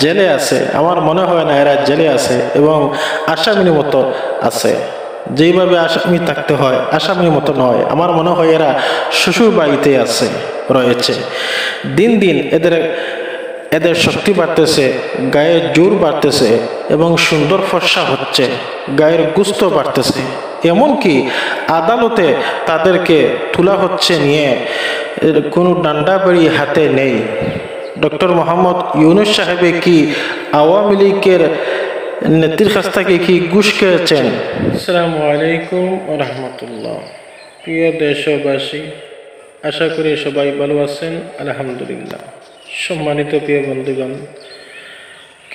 জেলে আছে, আমার মনে হয় না এরা জেলে আছে এবং আসামির মতো আছে। যেইভাবে আসামি থাকতে হয় আসামির মতো নয়, আমার মনে হয় এরা শ্বশুর বাড়িতে আছে রয়েছে। দিন দিন এদের শক্তি বাড়তেছে, গায়ের জোর বাড়তেছে এবং সুন্দর ফর্সা হচ্ছে, গায়ের গুস্ত বাড়তেছে। এমনকি আদালতে তাদেরকে তোলা হচ্ছে নিয়ে, কোনো ডান্ডা বাড়ি হাতে নেই। ডক্টর মোহাম্মদ ইউনূস সাহেবে কি আওয়ামী লীগের নেত্রীর কাছ থেকে কি ঘুষ খেয়েছেন? আসসালামু আলাইকুম ওয়া রাহমাতুল্লাহ। প্রিয় দেশবাসী, আশা করি সবাই ভালো আছেন, আলহামদুলিল্লাহ। সম্মানিত প্রিয় বন্ধুগণ,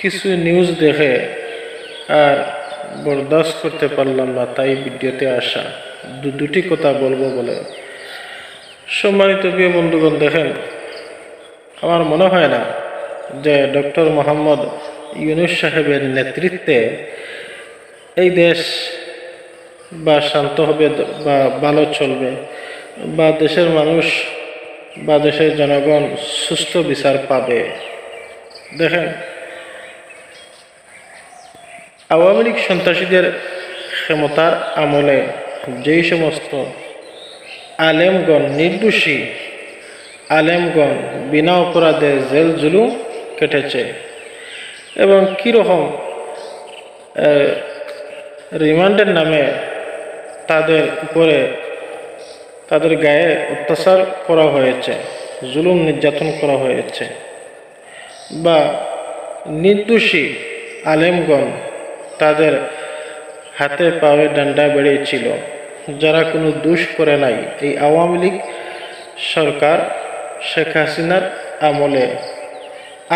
কিছু নিউজ দেখে আর বরদাস্ত করতে পারলাম না, তাই ভিডিওতে আসা। দুটি কথা বলবো বলে। সম্মানিত প্রিয় বন্ধুগণ, দেখেন, আমার মনে হয় না যে ডক্টর মোহাম্মদ ইউনূস সাহেবের নেতৃত্বে এই দেশ বা শান্ত হবে বা ভালো চলবে, বা দেশের মানুষ বা দেশের জনগণ সুস্থ বিচার পাবে। দেখেন, আওয়ামী লীগ সন্ত্রাসীদের ক্ষমতার আমলে যেই সমস্ত আলেমগণ, নির্দোষী আলেমগণ বিনা অপরাধে জেল জুলুম কেটেছে এবং কীরকম রিমান্ডের নামে তাদের উপরে, তাদের গায়ে অত্যাচার করা হয়েছে, জুলুম নির্যাতন করা হয়েছে, বা নির্দোষী আলেমগণ তাদের হাতে পায়ে ডান্ডা বেড়েছিল, যারা কোনো দোষ করে নাই। এই আওয়ামী লীগ সরকার শেখ হাসিনার আমলে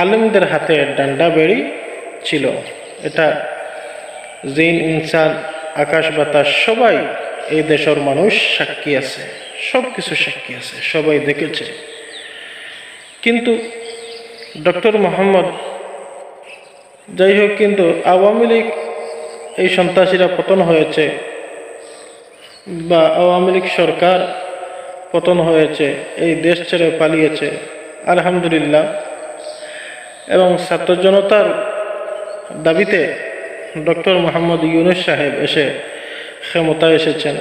আলেমদের হাতে ডান্ডা বেড়ি ছিল। এটা জিন ইনসান আকাশ বাতাস সবাই, এই দেশের মানুষ সাক্ষী আছে, সব কিছু সাক্ষী আছে, সবাই দেখেছে। কিন্তু ডক্টর মোহাম্মদ, যাই হোক, কিন্তু আওয়ামী লীগ, এই সন্ত্রাসীরা পতন হয়েছে বা আওয়ামী লীগ সরকার পতন হয়েছে, এই দেশ ছেড়ে পালিয়েছে, আলহামদুলিল্লাহ। এবং ছাত্র জনতার দাবিতে ডক্টর মোহাম্মদ ইউনূস সাহেব এসে ক্ষমতায় এসেছেন,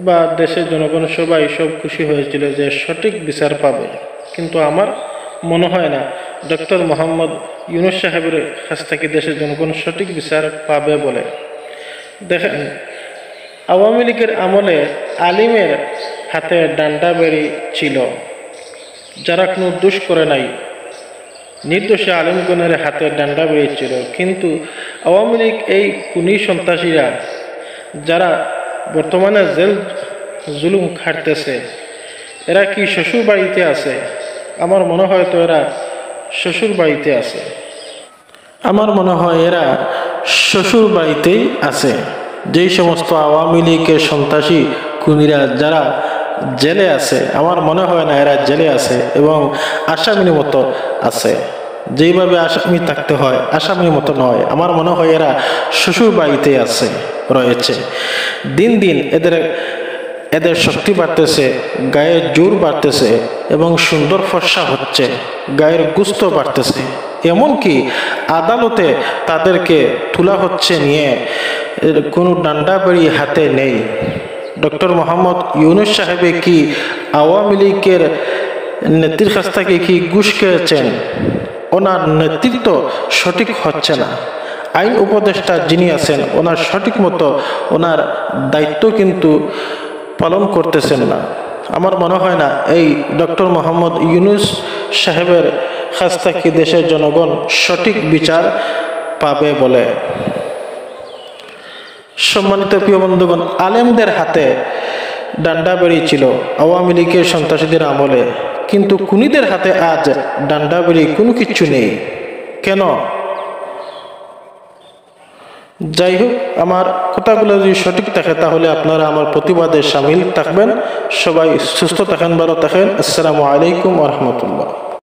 বা দেশের জনগণ সবাই সব খুশি হয়েছিল যে সঠিক বিচার পাবে। কিন্তু আমার মনে হয় না ডক্টর মোহাম্মদ ইউনূস সাহেবের কাছ থেকে দেশের জনগণ সঠিক বিচার পাবে বলে। দেখেন, আওয়ামী লীগের আমলে আলিমের হাতে ডান্ডা বেড়ি ছিল, যারা কোনো দোষ করে নাই, নির্দোষী আলেমগণের হাতে ডান্ডা বেড়েছিল। কিন্তু আওয়ামী লীগ, এই খুনি সন্ত্রাসীরা যারা বর্তমানে জেল জুলুম খাটতেছে, এরা কি শ্বশুর বাড়িতে আছে? আমার মনে হয় তো এরা শ্বশুর বাড়িতে আছে। আমার মনে হয় এরা শ্বশুর বাড়িতেই আছে। যেই সমস্ত আওয়ামী লীগের সন্ত্রাসী খুনিরা যারা জেলে আছে, আমার মনে হয় না এরা জেলে আছে এবং আসামির মতো আছে। যেইভাবে আসামি থাকতে হয় আসামির মতো নয়, আমার মনে হয় এরা শ্বশুর বাড়িতে আছে রয়েছে। দিন দিন এদের শক্তি বাড়তেছে, গায়ের জোর বাড়তেছে এবং সুন্দর ফর্সা হচ্ছে, গায়ের গুস্ত বাড়তেছে। এমনকি আদালতে তাদেরকে তোলা হচ্ছে নিয়ে, কোনো ডান্ডা বাড়ি হাতে নেই। ডক্টর মোহাম্মদ ইউনূস সাহেবে কি আওয়ামী লীগের নেত্রীর কাছ থেকে কি ঘুষ খেয়েছেন? ওনার নেতৃত্ব সঠিক হচ্ছে না। আইন উপদেষ্টা যিনি আছেন, ওনার সঠিক মতো ওনার দায়িত্ব কিন্তু পালন করতেছেন না। আমার মনে হয় না এই ডক্টর মোহাম্মদ ইউনূস সাহেবের কাছ থেকে দেশের জনগণ সঠিক বিচার পাবে বলে। সম্মানিত প্রিয় বন্ধুগণ, আলেমদের হাতে ডান্ডা বেড়িয়েছিল আওয়ামী লীগের সন্ত্রাসীদের আমলে, কিন্তু খুনিদের হাতে আজ ডান্ডা বেড়ি কোনো কিছু নেই। কেন? যাই হোক, আমার কথাগুলো যদি সঠিক থাকে তাহলে আপনারা আমার প্রতিবাদে সামিল থাকবেন। সবাই সুস্থ থাকেন, ভালো থাকেন। আসসালামু আলাইকুম ওয়া রাহমাতুল্লাহ।